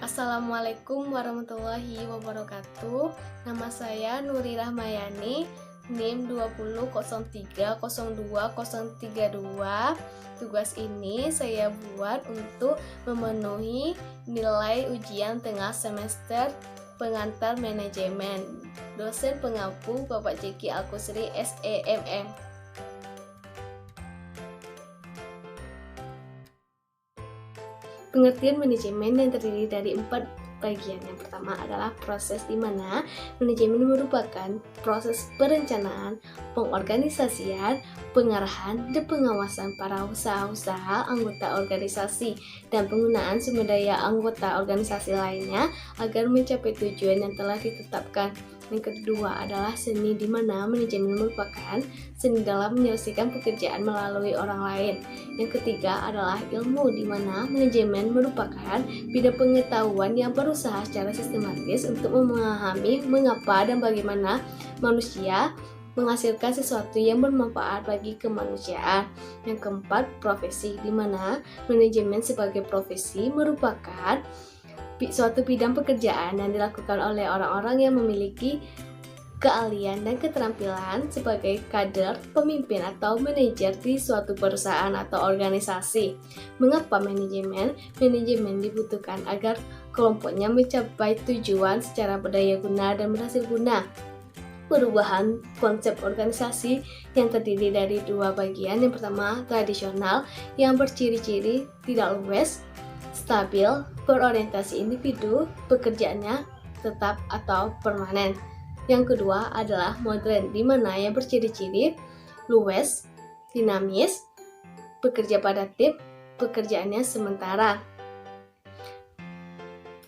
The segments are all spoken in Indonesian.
Assalamualaikum warahmatullahi wabarakatuh. Nama saya Nuri Rahmayani, NIM 2003020032. Tugas ini saya buat untuk memenuhi nilai ujian tengah semester pengantar manajemen. Dosen pengampu Bapak Jeki Alkusri SEMM. Pengertian manajemen yang terdiri dari 4 bagian. Yang pertama adalah proses, di mana manajemen merupakan proses perencanaan, pengorganisasian, pengarahan, dan pengawasan para usaha-usaha anggota organisasi dan penggunaan sumber daya anggota organisasi lainnya agar mencapai tujuan yang telah ditetapkan. Yang kedua adalah seni, di mana manajemen merupakan seni dalam menyelesaikan pekerjaan melalui orang lain. Yang ketiga adalah ilmu, di mana manajemen merupakan bidang pengetahuan yang berusaha secara sistematis untuk memahami mengapa dan bagaimana manusia menghasilkan sesuatu yang bermanfaat bagi kemanusiaan. Yang keempat, profesi, di mana manajemen sebagai profesi merupakan suatu bidang pekerjaan yang dilakukan oleh orang-orang yang memiliki keahlian dan keterampilan sebagai kader, pemimpin, atau manajer di suatu perusahaan atau organisasi. Mengapa manajemen? Manajemen dibutuhkan agar kelompoknya mencapai tujuan secara berdaya guna dan berhasil guna. Perubahan konsep organisasi yang terdiri dari 2 bagian. Yang pertama, tradisional, yang berciri-ciri tidak luwes, stabil, berorientasi individu, pekerjaannya tetap atau permanen. Yang kedua adalah modern, di mana yang berciri-ciri luwes, dinamis, bekerja pada tim, pekerjaannya sementara.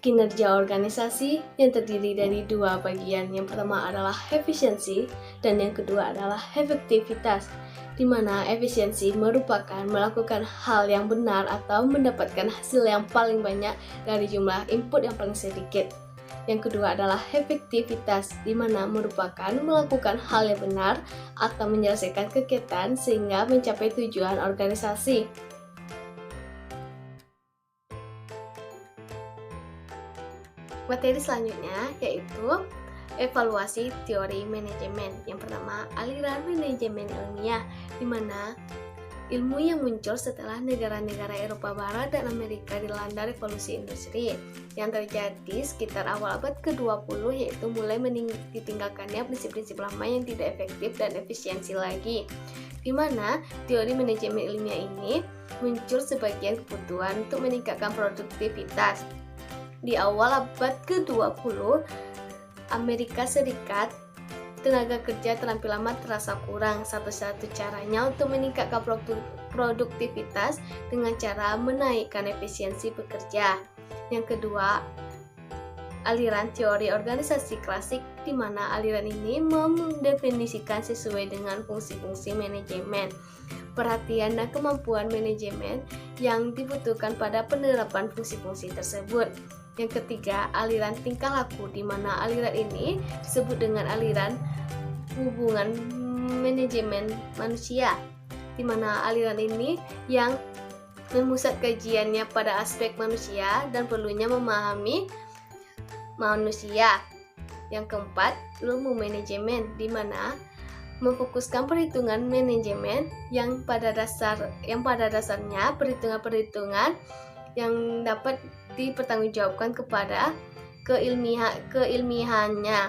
Kinerja organisasi yang terdiri dari 2 bagian. Yang pertama adalah efisiensi dan yang kedua adalah efektivitas, di mana efisiensi merupakan melakukan hal yang benar atau mendapatkan hasil yang paling banyak dari jumlah input yang paling sedikit. Yang kedua adalah efektivitas, di mana merupakan melakukan hal yang benar atau menyelesaikan kegiatan sehingga mencapai tujuan organisasi. Materi selanjutnya yaitu evaluasi teori manajemen. Yang pertama, aliran manajemen ilmiah, di mana ilmu yang muncul setelah negara-negara Eropa Barat dan Amerika dilanda revolusi industri yang terjadi sekitar awal abad ke-20, yaitu mulai ditinggalkannya prinsip-prinsip lama yang tidak efektif dan efisiensi lagi, di mana teori manajemen ilmiah ini muncul sebagai kebutuhan untuk meningkatkan produktivitas. Di awal abad ke-20, Amerika Serikat, tenaga kerja terampil lama terasa kurang. Satu-satu caranya untuk meningkatkan produktivitas dengan cara menaikkan efisiensi pekerja. Yang kedua, aliran teori organisasi klasik, di mana aliran ini mendefinisikan sesuai dengan fungsi-fungsi manajemen, perhatian dan kemampuan manajemen yang dibutuhkan pada penerapan fungsi-fungsi tersebut. Yang ketiga, aliran tingkah laku, di mana aliran ini disebut dengan aliran hubungan manajemen manusia, di mana aliran ini yang memusat kajiannya pada aspek manusia dan perlunya memahami manusia. Yang keempat, ilmu manajemen, di mana memfokuskan perhitungan manajemen yang pada dasarnya perhitungan-perhitungan yang dapat dipertanggungjawabkan kepada keilmiahannya.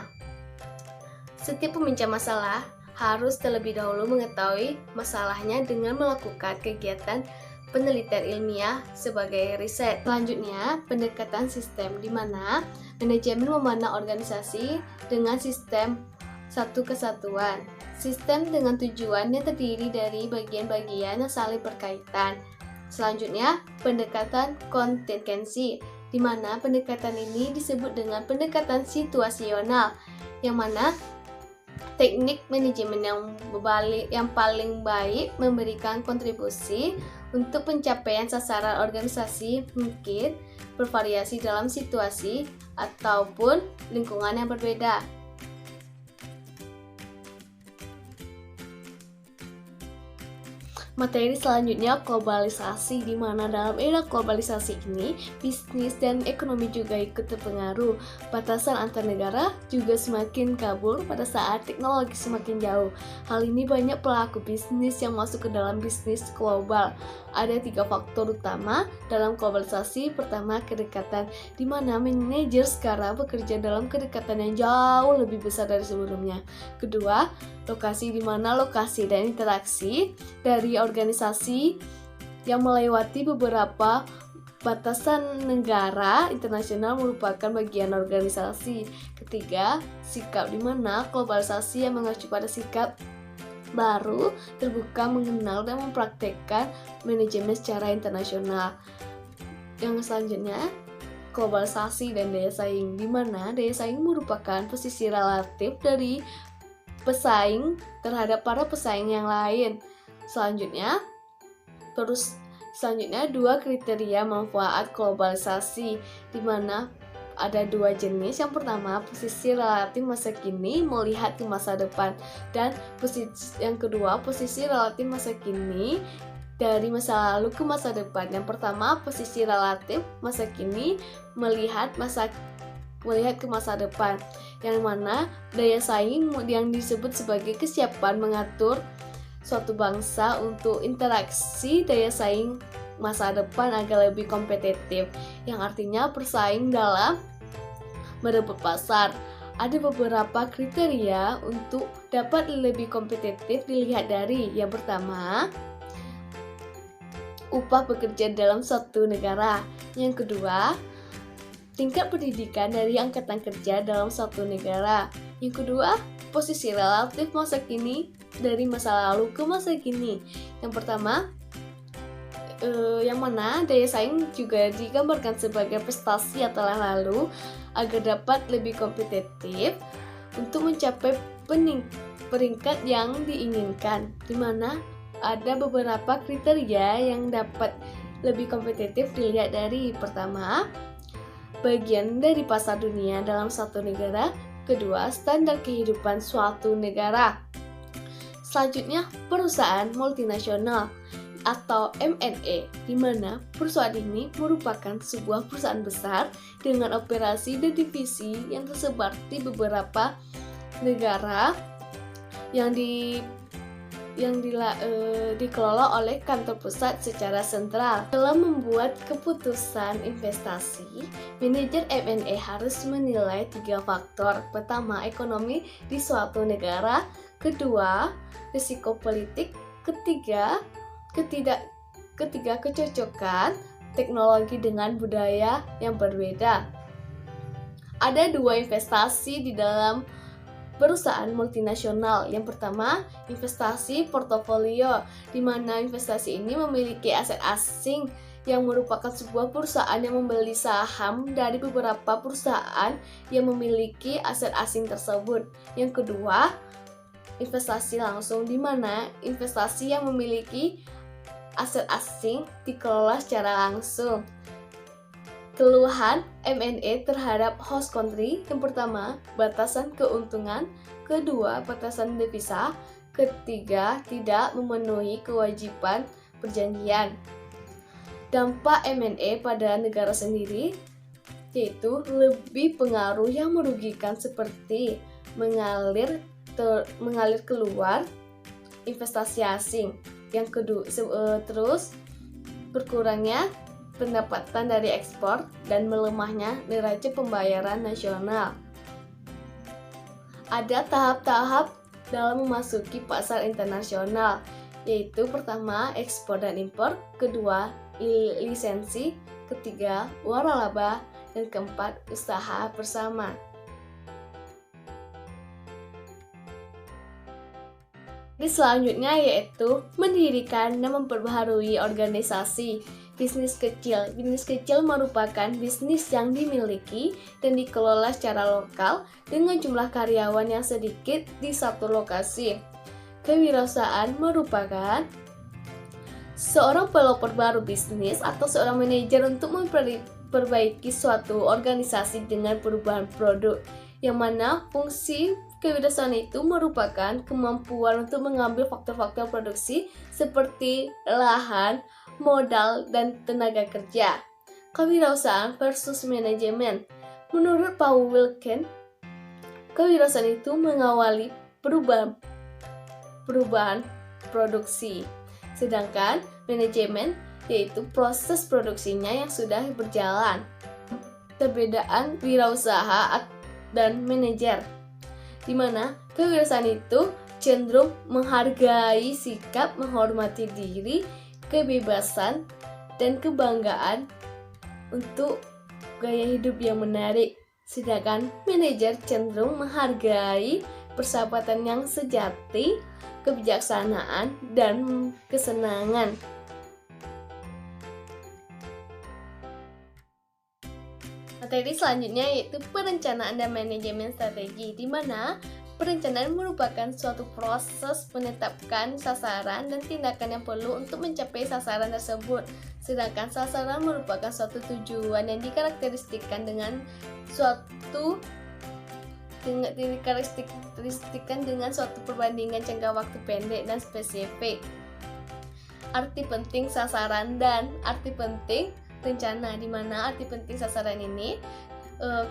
Setiap pemecah masalah harus terlebih dahulu mengetahui masalahnya dengan melakukan kegiatan penelitian ilmiah sebagai riset. Selanjutnya, pendekatan sistem, di mana manajemen memandang organisasi dengan sistem satu kesatuan. Sistem dengan tujuan yang terdiri dari bagian-bagian yang saling berkaitan. Selanjutnya, pendekatan kontingensi, di mana pendekatan ini disebut dengan pendekatan situasional, yang mana teknik manajemen yang paling baik memberikan kontribusi untuk pencapaian sasaran organisasi mungkin bervariasi dalam situasi ataupun lingkungan yang berbeda. Materi selanjutnya globalisasi, di mana dalam era globalisasi ini bisnis dan ekonomi juga ikut terpengaruh. Batasan antar negara juga semakin kabur pada saat teknologi semakin jauh. Hal ini banyak pelaku bisnis yang masuk ke dalam bisnis global. Ada 3 faktor utama dalam globalisasi. Pertama, kedekatan, di mana manajer sekarang bekerja dalam kedekatan yang jauh lebih besar dari sebelumnya. Kedua, lokasi, di mana lokasi dan interaksi dari organisasi yang melewati beberapa batasan negara internasional merupakan bagian organisasi. Ketiga, sikap, di mana globalisasi yang mengacu pada sikap baru, terbuka, mengenal dan mempraktekkan manajemen secara internasional. Yang selanjutnya, globalisasi dan daya saing, di mana daya saing merupakan posisi relatif dari pesaing terhadap para pesaing yang lain. Selanjutnya, dua kriteria manfaat globalisasi, di mana ada 2 jenis. Yang pertama, posisi relatif masa kini melihat ke masa depan, dan yang kedua, posisi relatif masa kini dari masa lalu ke masa depan. Yang pertama, posisi relatif masa kini melihat ke masa depan, yang mana daya saing yang disebut sebagai kesiapan mengatur suatu bangsa untuk interaksi daya saing masa depan agar lebih kompetitif, yang artinya bersaing dalam merebut pasar. Ada beberapa kriteria untuk dapat lebih kompetitif dilihat dari: yang pertama, upah bekerja dalam suatu negara. Yang kedua, tingkat pendidikan dari angkatan kerja dalam suatu negara. Yang kedua, posisi relatif masa kini dari masa lalu ke masa kini. Yang pertama, yang mana daya saing juga digambarkan sebagai prestasi atau lalu agar dapat lebih kompetitif untuk mencapai peringkat yang diinginkan, di mana ada beberapa kriteria yang dapat lebih kompetitif dilihat dari: pertama, bagian dari pasar dunia dalam satu negara. Kedua, standar kehidupan suatu negara. Selanjutnya, perusahaan multinasional atau M&A, di mana perusahaan ini merupakan sebuah perusahaan besar dengan operasi dan divisi yang tersebar di beberapa negara yang dikelola oleh kantor pusat secara sentral. Dalam membuat keputusan investasi, manajer M&A harus menilai 3 faktor. Pertama, ekonomi di suatu negara. Kedua, risiko politik. Ketiga, kecocokan teknologi dengan budaya yang berbeda. Ada 2 investasi di dalam perusahaan multinasional. Yang pertama, investasi portofolio, di mana investasi ini memiliki aset asing yang merupakan sebuah perusahaan yang membeli saham dari beberapa perusahaan yang memiliki aset asing tersebut. Yang kedua, investasi langsung, di mana investasi yang memiliki aset asing dikelola secara langsung. Keluhan M&A terhadap host country. Yang pertama, batasan keuntungan. Kedua, batasan devisa. Ketiga, tidak memenuhi kewajiban perjanjian. Dampak M&A pada negara sendiri, yaitu lebih pengaruh yang merugikan seperti mengalir keluar investasi asing. Yang kedua, terus berkurangnya pendapatan dari ekspor dan melemahnya neraca pembayaran nasional. Ada tahap-tahap dalam memasuki pasar internasional, yaitu pertama, ekspor dan impor. Kedua, lisensi. Ketiga, waralaba. Dan keempat, usaha bersama. Selanjutnya yaitu mendirikan dan memperbaharui organisasi. Bisnis kecil. Bisnis kecil merupakan bisnis yang dimiliki dan dikelola secara lokal dengan jumlah karyawan yang sedikit di satu lokasi. Kewirausahaan merupakan seorang pelopor baru bisnis atau seorang manajer untuk memperbaiki suatu organisasi dengan perubahan produk, yang mana fungsi Kewirausahaan itu merupakan kemampuan untuk mengambil faktor-faktor produksi seperti lahan, modal, dan tenaga kerja. Kewirausahaan versus manajemen. Menurut Paul Wilken, kewirausahaan itu mengawali perubahan produksi, sedangkan manajemen yaitu proses produksinya yang sudah berjalan. Perbedaan wirausaha dan manajer, di mana kewirausahaan itu cenderung menghargai sikap menghormati diri, kebebasan, dan kebanggaan untuk gaya hidup yang menarik. Sedangkan manajer cenderung menghargai persahabatan yang sejati, kebijaksanaan, dan kesenangan. Materi selanjutnya yaitu perencanaan dan manajemen strategi, di mana perencanaan merupakan suatu proses menetapkan sasaran dan tindakan yang perlu untuk mencapai sasaran tersebut. Sedangkan sasaran merupakan suatu tujuan yang dikarakteristikkan dengan suatu perbandingan jangka waktu pendek dan spesifik. Arti penting sasaran dan arti penting rencana, di mana arti penting sasaran ini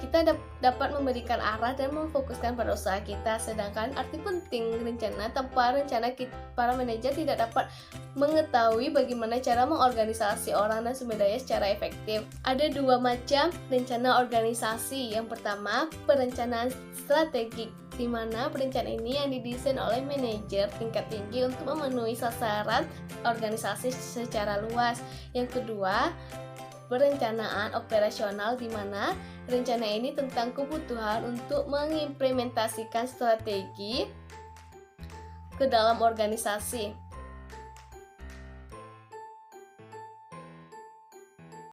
kita dapat memberikan arah dan memfokuskan pada usaha kita, sedangkan arti penting rencana, tanpa rencana para manajer tidak dapat mengetahui bagaimana cara mengorganisasi orang dan sumber daya secara efektif. Ada dua macam rencana organisasi. Yang pertama, perencanaan strategik, di mana perencanaan ini yang didesain oleh manajer tingkat tinggi untuk memenuhi sasaran organisasi secara luas. Yang kedua, perencanaan operasional, di mana rencana ini tentang kebutuhan untuk mengimplementasikan strategi ke dalam organisasi.